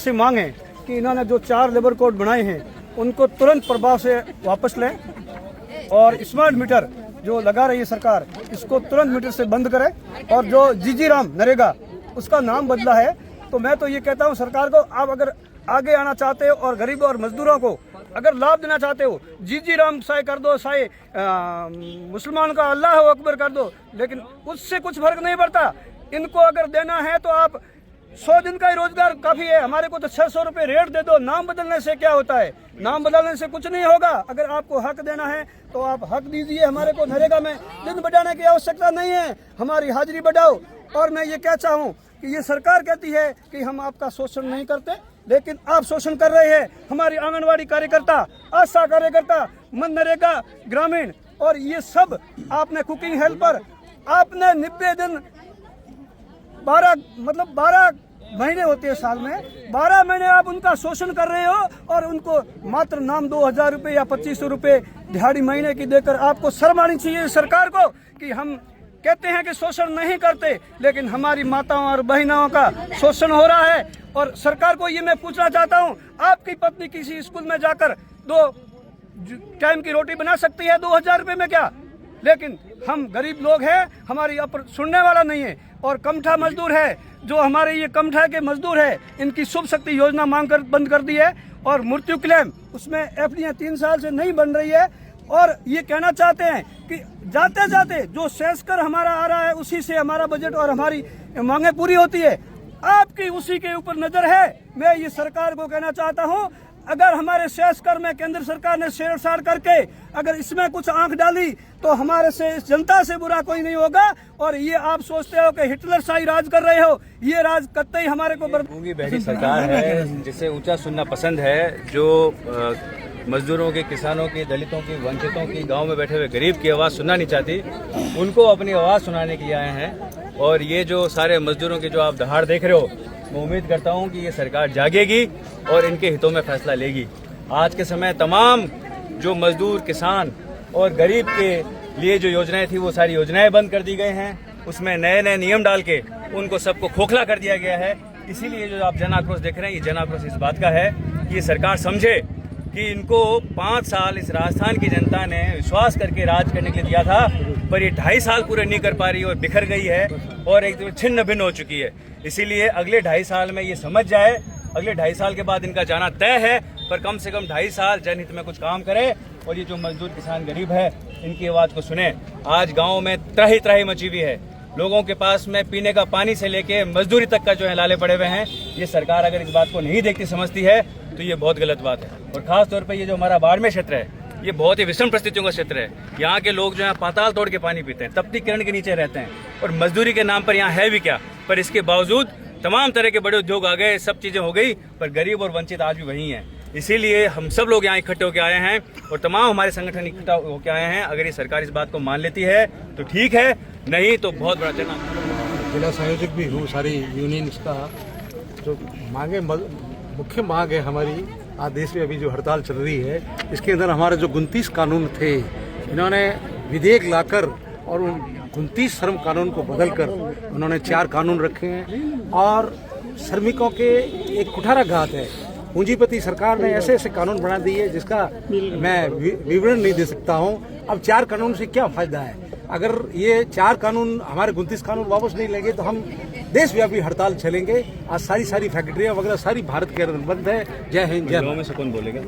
से मांग है कि इन्होंने जो 4 लेबर कोड बनाए हैं उनको तुरंत प्रभाव से वापस लें और स्मार्ट मीटर जो लगा रही है सरकार इसको तुरंत मीटर से बंद करे। और जो जीजी राम नरेगा उसका नाम बदला है, तो मैं तो ये कहता हूँ सरकार को, आप अगर आगे आना चाहते हो और गरीबों और मजदूरों को अगर लाभ देना चाहते हो, जीजी राम साय कर दो, साय मुसलमान का अल्लाह अकबर कर दो, लेकिन उससे कुछ फर्क नहीं पड़ता। इनको अगर देना है तो आप 100 दिन का ही रोजगार काफी है। हमारे को तो 600 रुपये रेट दे दो। नाम बदलने से क्या होता है? नाम बदलने से कुछ नहीं होगा। अगर आपको हक देना है तो आप हक दीजिए। हमारे को नरेगा में दिन बढ़ाने की आवश्यकता नहीं है, हमारी हाजिरी बढ़ाओ। और मैं ये क्या चाहूँ कि ये सरकार कहती है कि हम आपका शोषण नहीं करते, लेकिन आप शोषण कर रहे हैं। हमारी आंगनवाड़ी कार्यकर्ता, आशा कार्यकर्ता, मनरेगा ग्रामीण और ये सब आपने कुकिंग हेल्पर, आपने 90 दिन 12 महीने होते हैं साल में, 12 महीने आप उनका शोषण कर रहे हो और उनको मात्र नाम 2000 रुपये या 2500 रुपये दिहाड़ी महीने की देकर आपको शर्म आनी चाहिए सरकार को कि हम कहते हैं कि शोषण नहीं करते, लेकिन हमारी माताओं और बहनों का शोषण हो रहा है। और सरकार को ये मैं पूछना चाहता हूँ, आपकी पत्नी किसी स्कूल में जाकर 2 टाइम की रोटी बना सकती है 2000 रुपये में क्या? लेकिन हम गरीब लोग हैं, हमारी सुनने वाला नहीं है। और कमठा मजदूर है, जो हमारे ये कमठा के मजदूर है, इनकी शुभ शक्ति योजना मांग कर बंद कर दी है। और मृत्यु क्लेम उसमें एफडीआई 3 साल से नहीं बन रही है। और ये कहना चाहते हैं कि जाते जाते जो सेस कर हमारा आ रहा है उसी से हमारा बजट और हमारी मांगे पूरी होती है। आपकी उसी के ऊपर नजर है। मैं ये सरकार को कहना चाहता हूँ, अगर हमारे सेस कर में केंद्र सरकार ने छेड़छाड़ करके अगर इसमें कुछ आंख डाली तो हमारे से इस जनता से बुरा कोई नहीं होगा। और ये आप सोचते हो कि हिटलर शाही राज कर रहे हो, ये राज कतई हमारे को गूंगी बहरी सरकार है जिसे ऊंचा सुनना पसंद है, जो मजदूरों की, किसानों की, दलितों की, वंचितों की, गांव में बैठे हुए गरीब की आवाज़ सुनना नहीं चाहती, उनको अपनी आवाज़ सुनाने के लिए आए हैं। और ये जो सारे मजदूरों की जो आप दहाड़ देख रहे हो, मैं उम्मीद करता हूं कि ये सरकार जागेगी और इनके हितों में फैसला लेगी। आज के समय तमाम जो मजदूर, किसान और गरीब के लिए जो योजनाएं थी वो सारी योजनाएं बंद कर दी गई हैं। उसमें नए नए नियम डाल के उनको सबको खोखला कर दिया गया है। इसीलिए जो आप जन आक्रोश देख रहे हैं, ये जन आक्रोश इस बात का है कि ये सरकार समझे कि इनको 5 साल इस राजस्थान की जनता ने विश्वास करके राज करने के लिए दिया था, पर ये 2.5 साल पूरे नहीं कर पा रही और बिखर गई है और एक छिन्न भिन्न हो चुकी है। इसीलिए अगले 2.5 साल में ये समझ जाए, अगले 2.5 साल के बाद इनका जाना तय है, पर कम से कम 2.5 साल जनहित में कुछ काम करे और ये जो मजदूर, किसान, गरीब है, इनकी आवाज़ को सुने। आज गाँव में त्राही त्राही मची हुई है, लोगों के पास में पीने का पानी से लेके मजदूरी तक का जो है लाले पड़े हुए हैं। ये सरकार अगर इस बात को नहीं देखती, समझती है, तो ये बहुत गलत बात है। और खास तौर पे ये जो हमारा बाड़मेर क्षेत्र है, ये बहुत ही विषम परिस्थितियों का क्षेत्र है। यहाँ के लोग जो है पाताल तोड़ के पानी पीते हैं, तपती किरण के नीचे रहते हैं और मजदूरी के नाम पर यहाँ है भी क्या। पर इसके बावजूद तमाम तरह के बड़े उद्योग आ गए, सब चीज़ें हो गई, पर गरीब और वंचित आज भी वही हैं। इसीलिए हम सब लोग यहाँ इकट्ठे होकर आए हैं और तमाम हमारे संगठन इकट्ठा होकर आए हैं। अगर ये सरकार इस बात को मान लेती है तो ठीक है, नहीं तो बहुत बड़ा चना। जिला संयोजक भी हूँ सारी यूनियंस का। जो मांगे, मुख्य मांग है हमारी, आज देश में अभी जो हड़ताल चल रही है, इसके अंदर हमारे जो 29 कानून थे, इन्होंने विधेयक लाकर और उन 29 श्रम कानून को बदलकर उन्होंने 4 कानून रखे हैं। और श्रमिकों के एक कुठारा घात है। पूंजीपति सरकार ने ऐसे ऐसे कानून बना दिए जिसका मैं विवरण नहीं दे सकता हूँ। अब 4 कानून से क्या फायदा है? अगर ये 4 कानून, हमारे 29 कानून वापस नहीं लेंगे तो हम देशव्यापी हड़ताल चलेंगे। आज सारी फैक्ट्रियाँ वगैरह सारी भारत के अंदर बंद है। जय हिंद, जय। में से कौन बोलेगा?